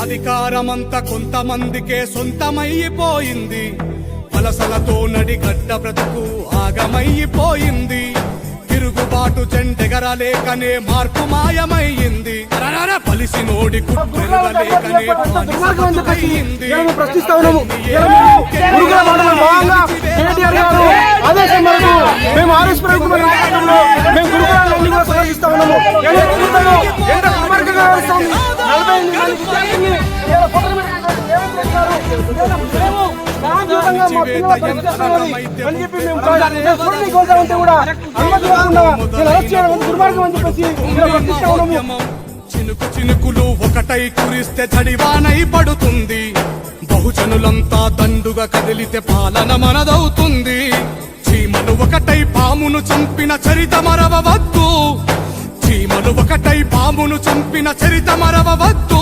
అధికారమంతా కొంతమందికే సొంతమైపోయింది. వలసలతో నడిగడ్డ బ్రతుకు ఆగమైపోయింది. తిరుగుబాటు జెండెగరలేకనే మార్పు మాయమైంది. పలిసినోడి కుట్టెరగలేకనే పాలిసమైంది. చినుకు చినుకులు ఒకటై కురిస్తే చడివానై పడుతుంది. బహుజనులంతా దండుగా కదిలితే పాలన మనదవుతుంది. చీమలు ఒకటై పామును చంపిన చరిత మరవవద్దు. చీమలు ఒకటై పామును చంపిన చరిత మరవవద్దు.